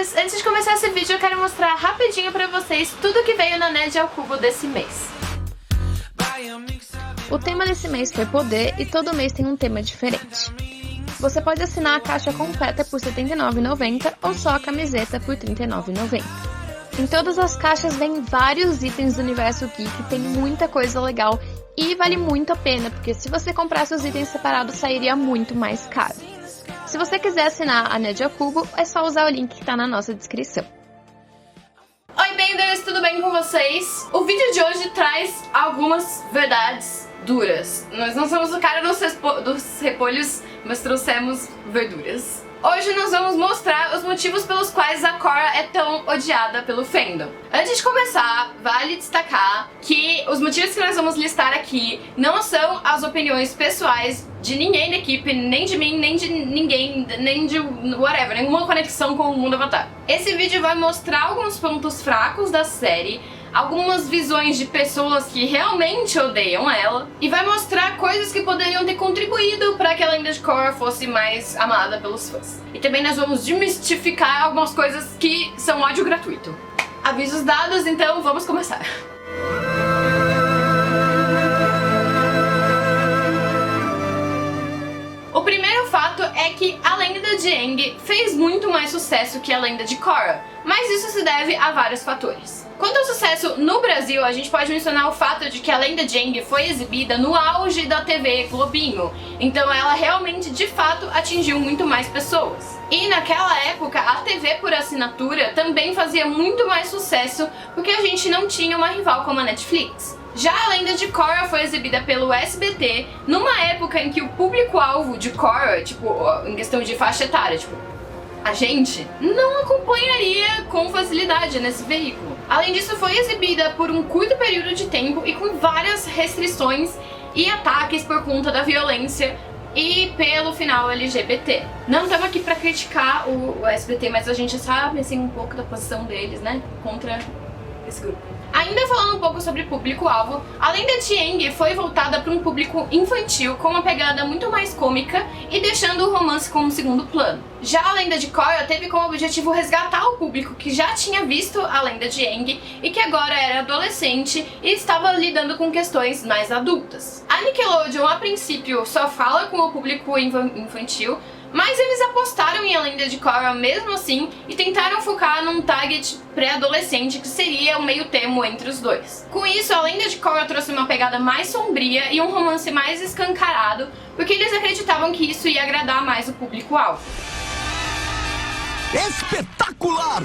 Benders! Antes de começar esse vídeo eu quero mostrar rapidinho pra vocês tudo que veio na Nerd ao Cubo desse mês. O tema desse mês foi poder e todo mês tem um tema diferente. Você pode assinar a caixa completa por R$ 79,90 ou só a camiseta por R$ 39,90. Em todas as caixas vem vários itens do universo geek, tem muita coisa legal e vale muito a pena, porque se você comprasse os itens separados sairia muito mais caro. Se você quiser assinar a Nerd ao Cubo, é só usar o link que está na nossa descrição. Oi Benders, tudo bem com vocês? O vídeo de hoje traz algumas verdades duras. Nós não somos o cara dos repolhos, mas trouxemos verduras. Hoje nós vamos mostrar os motivos pelos quais a Korra é tão odiada pelo fandom. Antes de começar, vale destacar que os motivos que nós vamos listar aqui não são as opiniões pessoais de ninguém da equipe, nem de mim, nem de ninguém, nem de whatever, nenhuma conexão com o mundo Avatar. Esse vídeo vai mostrar alguns pontos fracos da série, algumas visões de pessoas que realmente odeiam ela, e vai mostrar coisas que poderiam ter contribuído para que a lenda de Korra fosse mais amada pelos fãs. E também nós vamos desmistificar algumas coisas que são ódio gratuito. Avisos dados, então vamos começar. O primeiro fato é que a lenda de Aang fez muito mais sucesso que a lenda de Korra, mas isso se deve a vários fatores. Quanto ao sucesso no Brasil, a gente pode mencionar o fato de que a lenda de Aang foi exibida no auge da TV Globinho, então ela realmente, de fato, atingiu muito mais pessoas. E naquela época, a TV por assinatura também fazia muito mais sucesso porque a gente não tinha uma rival como a Netflix. Já a lenda de Korra foi exibida pelo SBT numa época em que o público-alvo de Korra, em questão de faixa etária, a gente não acompanharia com facilidade nesse veículo. Além disso, foi exibida por um curto período de tempo e com várias restrições e ataques por conta da violência e pelo final LGBT. Não estamos aqui pra criticar o SBT, mas a gente sabe assim um pouco da posição deles, né, contra esse grupo. Ainda falando um pouco sobre público-alvo, a lenda de Aang foi voltada para um público infantil com uma pegada muito mais cômica e deixando o romance como segundo plano. Já a lenda de Korra teve como objetivo resgatar o público que já tinha visto a lenda de Aang e que agora era adolescente e estava lidando com questões mais adultas. A Nickelodeon, a princípio, só fala com o público infantil, mas eles apostaram em A Lenda de Korra mesmo assim e tentaram focar num target pré-adolescente que seria o meio termo entre os dois. Com isso, A Lenda de Korra trouxe uma pegada mais sombria e um romance mais escancarado, porque eles acreditavam que isso ia agradar mais o público-alvo. Espetacular!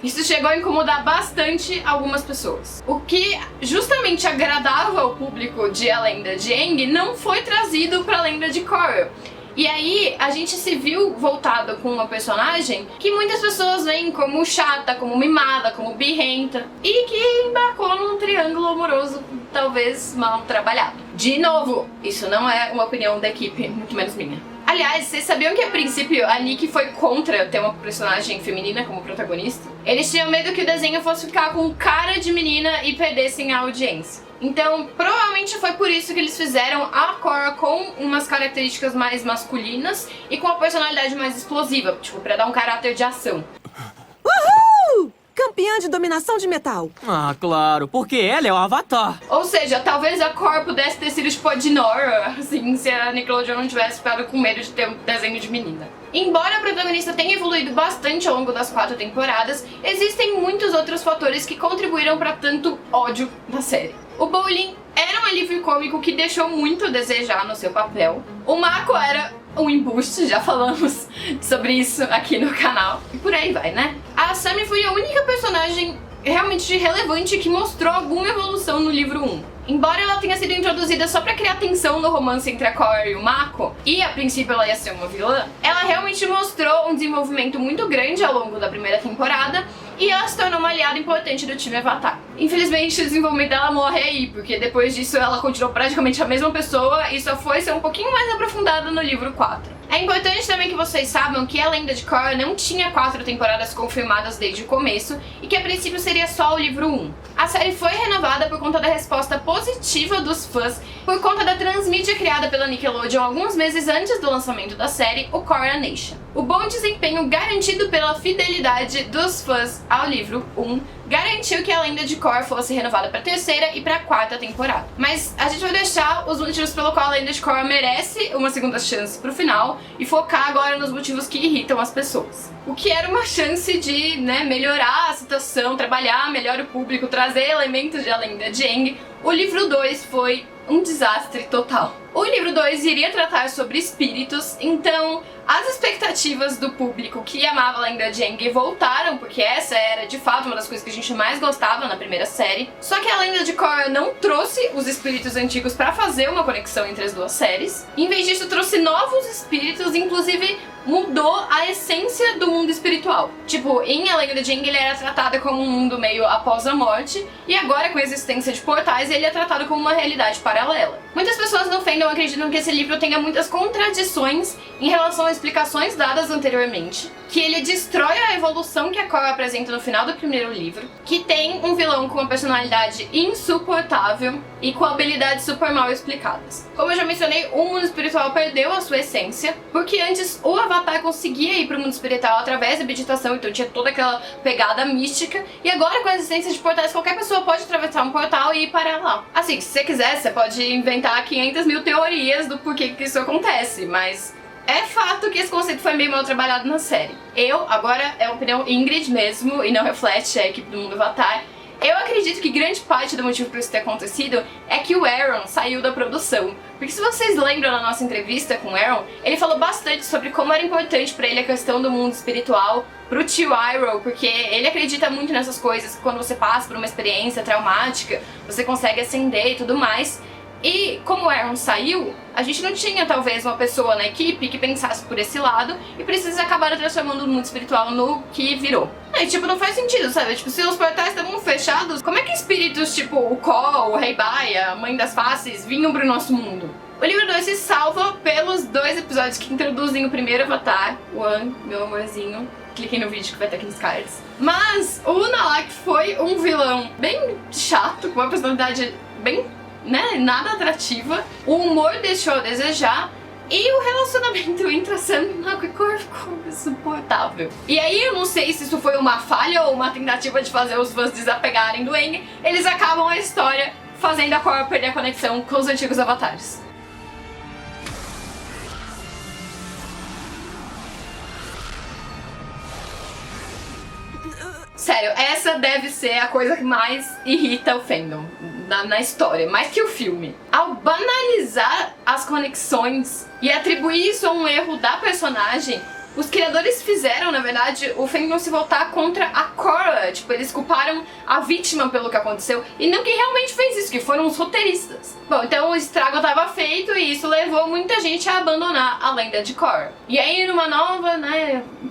Isso chegou a incomodar bastante algumas pessoas. O que justamente agradava o público de A Lenda de Aang não foi trazido para A Lenda de Korra. E aí a gente se viu voltado com uma personagem que muitas pessoas veem como chata, como mimada, como birrenta e que embarcou num triângulo amoroso talvez mal trabalhado. De novo, isso não é uma opinião da equipe, muito menos minha. Aliás, vocês sabiam que a princípio a Nick foi contra ter uma personagem feminina como protagonista? Eles tinham medo que o desenho fosse ficar com cara de menina e perdessem a audiência. Então, provavelmente foi por isso que eles fizeram a Korra com umas características mais masculinas e com uma personalidade mais explosiva, pra dar um caráter de ação. Uhul! Campeã de dominação de metal. Ah, claro, porque ela é o Avatar. Ou seja, talvez a Korra pudesse ter sido tipo a Dinora, assim, se a Nickelodeon não tivesse ficado com medo de ter um desenho de menina. Embora a protagonista tenha evoluído bastante ao longo das 4 temporadas, existem muitos outros fatores que contribuíram para tanto ódio da série. O Bolin era um alívio cômico que deixou muito a desejar no seu papel. O Mako era um embuste, já falamos sobre isso aqui no canal. E por aí vai, né? A Asami foi a única personagem realmente relevante que mostrou alguma evolução no livro 1. Embora ela tenha sido introduzida só pra criar tensão no romance entre a Korra e o Mako, e a princípio ela ia ser uma vilã, ela realmente mostrou um desenvolvimento muito grande ao longo da primeira temporada e ela se tornou uma aliada importante do time Avatar. Infelizmente, o desenvolvimento dela morre aí, porque depois disso ela continuou praticamente a mesma pessoa e só foi ser um pouquinho mais aprofundada no livro 4. É importante também que vocês saibam que a Lenda de Korra não tinha 4 temporadas confirmadas desde o começo e que a princípio seria só o livro 1. A série foi renovada por conta da resposta positiva dos fãs por conta da transmídia criada pela Nickelodeon alguns meses antes do lançamento da série, o Korra Nation. O bom desempenho garantido pela fidelidade dos fãs ao livro 1 garantiu que a Lenda de Korra fosse renovada para a 3ª e para a 4ª temporada. Mas a gente vai deixar os motivos pelo qual a Lenda de Korra merece uma segunda chance pro final e focar agora nos motivos que irritam as pessoas. O que era uma chance de, melhorar a situação, trabalhar melhor o público, trazer elementos de A Lenda de Aang, o livro 2 foi um desastre total. O livro 2 iria tratar sobre espíritos, então as expectativas do público que amava a Lenda de Aang voltaram, porque essa era de fato uma das coisas que a gente mais gostava na primeira série. Só que a Lenda de Korra não trouxe os espíritos antigos pra fazer uma conexão entre as duas séries. Em vez disso, trouxe novos espíritos, inclusive mudou a essência do mundo espiritual. Tipo, em A Lenda de Aang ele era tratado como um mundo meio após a morte, e agora com a existência de portais ele é tratado como uma realidade paralela. Muitas pessoas no fandom acreditam que esse livro tenha muitas contradições em relação às explicações dadas anteriormente, que ele destrói a evolução que a Korra apresenta no final do primeiro livro, que tem um vilão com uma personalidade insuportável e com habilidades super mal explicadas. Como eu já mencionei, o mundo espiritual perdeu a sua essência, porque antes o Avatar conseguia ir pro mundo espiritual através da meditação, então tinha toda aquela pegada mística, e agora com a existência de portais, qualquer pessoa pode atravessar um portal e ir para lá. Assim, se você quiser, você pode inventar 500 mil teorias do porquê que isso acontece, mas é fato que esse conceito foi meio mal trabalhado na série. Agora é a opinião Ingrid mesmo, e não reflete a equipe do mundo Avatar, eu acredito que grande parte do motivo para isso ter acontecido é que o Aaron saiu da produção. Porque se vocês lembram na nossa entrevista com o Aaron, ele falou bastante sobre como era importante para ele a questão do mundo espiritual, pro tio Iroh, porque ele acredita muito nessas coisas, que quando você passa por uma experiência traumática, você consegue ascender e tudo mais. E como o Aaron saiu, a gente não tinha talvez uma pessoa na equipe que pensasse por esse lado e precisa acabar transformando o mundo espiritual no que virou. E tipo, não faz sentido, sabe? Tipo, se os portais estavam fechados, como é que espíritos tipo o Ko, o Rei Baia, a Mãe das Faces vinham pro nosso mundo? O livro 2 se salva pelos 2 episódios que introduzem o primeiro Avatar, o Aang, meu amorzinho. Cliquem no vídeo que vai ter aqui nos cards. Mas o Nalak foi um vilão bem chato, com uma personalidade bem nada atrativa, o humor deixou a desejar e o relacionamento entre a Sam e o Korra ficou insuportável. E aí eu não sei se isso foi uma falha ou uma tentativa de fazer os fãs desapegarem do Aang, eles acabam a história fazendo a Korra perder a conexão com os antigos avatares. Sério, essa deve ser a coisa que mais irrita o fandom na história, mais que o filme. Ao banalizar as conexões e atribuir isso a um erro da personagem, os criadores fizeram, na verdade, o fandom se voltar contra a Korra. Tipo, eles culparam a vítima pelo que aconteceu e não quem realmente fez isso, que foram os roteiristas. Bom, então o estrago estava feito e isso levou muita gente a abandonar a Lenda de Korra. E aí, numa nova,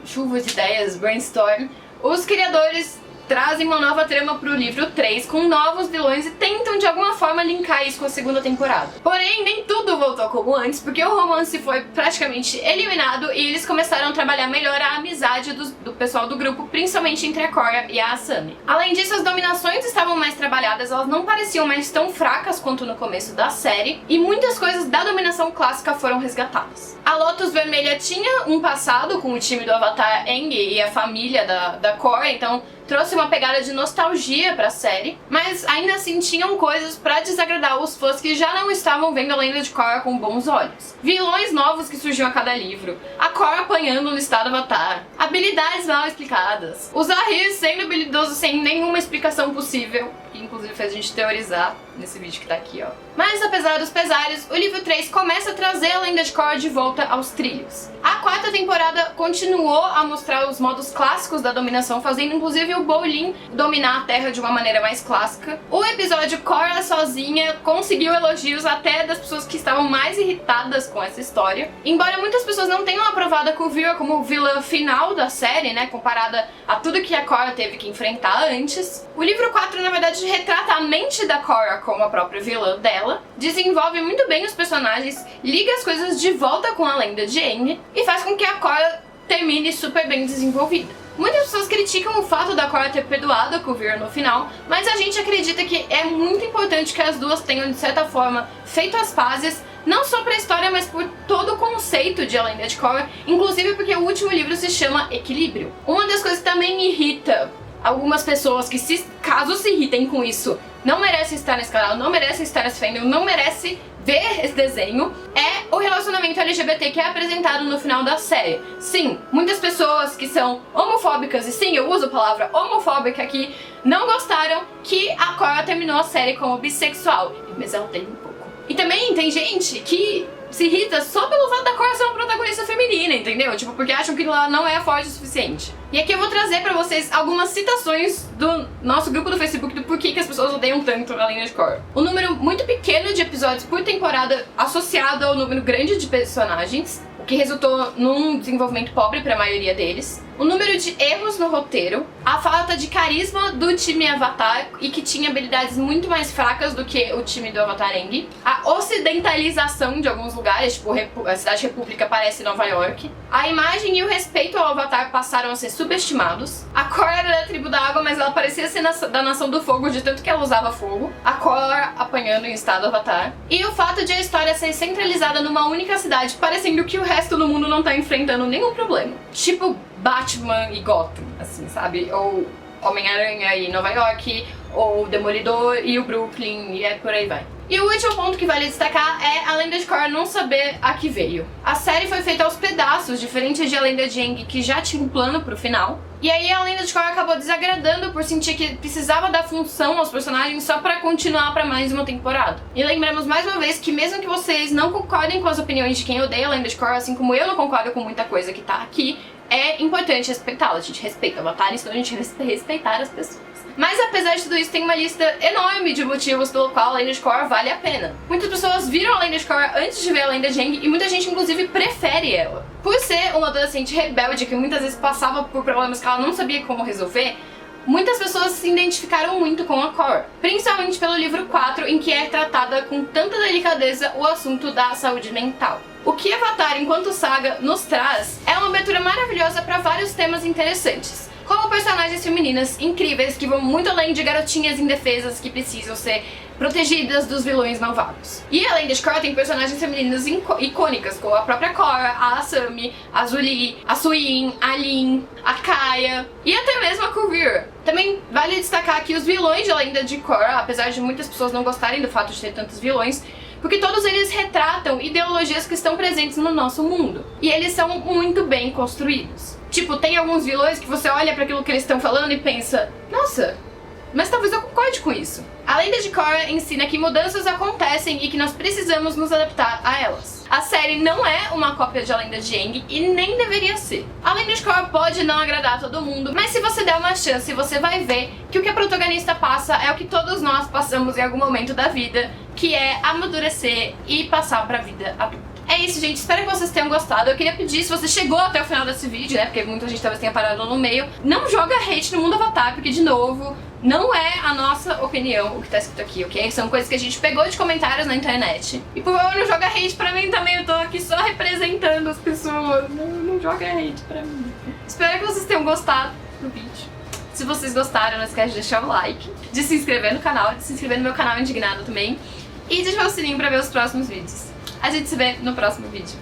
chuva de ideias, brainstorm, os criadores trazem uma nova trama pro livro 3 com novos vilões e tentam de alguma forma linkar isso com a segunda temporada. Porém, nem tudo voltou como antes, porque o romance foi praticamente eliminado e eles começaram a trabalhar melhor a amizade do pessoal do grupo, principalmente entre a Korra e a Asami. Além disso, as dominações estavam mais trabalhadas, elas não pareciam mais tão fracas quanto no começo da série, e muitas coisas da dominação clássica foram resgatadas. A Lotus Vermelha tinha um passado com o time do Avatar Aang e a família da Korra, então trouxe uma pegada de nostalgia pra série, mas ainda assim tinham coisas pra desagradar os fãs que já não estavam vendo a Lenda de Korra com bons olhos. Vilões novos que surgiam a cada livro, a Korra apanhando no estado Avatar, habilidades mal explicadas, o Zahir sendo habilidoso sem nenhuma explicação possível, que inclusive fez a gente teorizar nesse vídeo que tá aqui, ó. Mas apesar dos pesares, o livro 3 começa a trazer a lenda de Korra de volta aos trilhos. A 4ª temporada continuou a mostrar os modos clássicos da dominação, fazendo inclusive o Bolin dominar a Terra de uma maneira mais clássica. O episódio Korra sozinha conseguiu elogios até das pessoas que estavam mais irritadas com essa história. Embora muitas pessoas não tenham aprovado a Kuvira como vilã final da série, né, comparada a tudo que a Korra teve que enfrentar antes, o livro 4 na verdade retrata a mente da Korra como a própria vilã dela, desenvolve muito bem os personagens, liga as coisas de volta com a lenda de Aang e faz com que a Korra termine super bem desenvolvida. Muitas pessoas criticam o fato da Korra ter perdoado a Kuvira no final, mas a gente acredita que é muito importante que as duas tenham, de certa forma, feito as pazes, não só pra história, mas por todo o conceito de A Lenda de Korra, inclusive porque o último livro se chama Equilíbrio. Uma das coisas que também irrita algumas pessoas que, caso se irritem com isso, não merecem estar nesse canal, não merecem estar nesse fandom, não merecem ver esse desenho, é o relacionamento LGBT que é apresentado no final da série. Sim, muitas pessoas que são homofóbicas, e sim, eu uso a palavra homofóbica aqui, não gostaram que a Korra terminou a série como bissexual. Mas ela tem um pouco. E também tem gente que se irrita só pelo fato da Korra ser uma protagonista feminina, entendeu? Tipo, porque acham que ela não é forte o suficiente. E aqui eu vou trazer pra vocês algumas citações do nosso grupo do Facebook do porquê que as pessoas odeiam tanto a Lenda de Korra. Um número muito pequeno de episódios por temporada associado ao número grande de personagens, o que resultou num desenvolvimento pobre pra maioria deles. O número de erros no roteiro, a falta de carisma do time Avatar e que tinha habilidades muito mais fracas do que o time do Avatar Aang, a ocidentalização de alguns lugares, tipo a Cidade República parece Nova York, a imagem e o respeito ao Avatar passaram a ser subestimados, a Korra era da tribo da água, mas ela parecia ser da Nação do Fogo de tanto que ela usava fogo, a Korra apanhando em estado Avatar, e o fato de a história ser centralizada numa única cidade, parecendo que o resto do mundo não tá enfrentando nenhum problema. Tipo Batman e Gotham, assim, sabe? Ou Homem-Aranha e Nova York, ou Demolidor e o Brooklyn, e por aí vai. E o último ponto que vale destacar é a Lenda de Korra não saber a que veio. A série foi feita aos pedaços, diferente de A Lenda de Aang, que já tinha um plano pro final. E aí a Lenda de Korra acabou desagradando por sentir que precisava dar função aos personagens só pra continuar pra mais uma temporada. E lembramos mais uma vez que mesmo que vocês não concordem com as opiniões de quem odeia a Lenda de Korra, assim como eu não concordo com muita coisa que tá aqui, é importante respeitá-la. A gente respeita Avatar, então a gente respeitar as pessoas. Mas apesar de tudo isso, tem uma lista enorme de motivos pelo qual a Lenda de Korra vale a pena. Muitas pessoas viram a Lenda de Korra antes de ver a Lenda de Aang e muita gente inclusive prefere ela. Por ser uma adolescente rebelde que muitas vezes passava por problemas que ela não sabia como resolver, muitas pessoas se identificaram muito com a Korra, principalmente pelo livro 4, em que é tratada com tanta delicadeza o assunto da saúde mental. O que Avatar, enquanto saga, nos traz é uma abertura maravilhosa para vários temas interessantes, como personagens femininas incríveis que vão muito além de garotinhas indefesas que precisam ser protegidas dos vilões malvados. E além de Korra, tem personagens femininas icônicas, como a própria Korra, a Asami, a Zuli, a Suyin, a Lin, a Kaia e até mesmo a Kuvira. Também vale destacar aqui os vilões de A Lenda de Korra, apesar de muitas pessoas não gostarem do fato de ter tantos vilões, porque todos eles retratam ideologias que estão presentes no nosso mundo. E eles são muito bem construídos. Tipo, tem alguns vilões que você olha para aquilo que eles estão falando e pensa, nossa, mas talvez eu concorde com isso. A Lenda de Korra ensina que mudanças acontecem e que nós precisamos nos adaptar a elas. A série não é uma cópia de A Lenda de Aang e nem deveria ser. A Lenda de Korra pode não agradar a todo mundo, mas se você der uma chance, você vai ver que o que a protagonista passa é o que todos nós passamos em algum momento da vida, que é amadurecer e passar pra vida adulta. É isso, gente. Espero que vocês tenham gostado. Eu queria pedir, se você chegou até o final desse vídeo, né, porque muita gente talvez tenha parado no meio, não joga hate no mundo Avatar, porque, de novo, não é a nossa opinião o que tá escrito aqui, ok? São coisas que a gente pegou de comentários na internet. E por favor, não joga hate pra mim também, eu tô aqui só representando as pessoas. Não joga hate pra mim. Espero que vocês tenham gostado do vídeo. Se vocês gostaram, não esquece de deixar o like, de se inscrever no canal, de se inscrever no meu canal Indignado também, e de ativar o sininho pra ver os próximos vídeos. A gente se vê no próximo vídeo.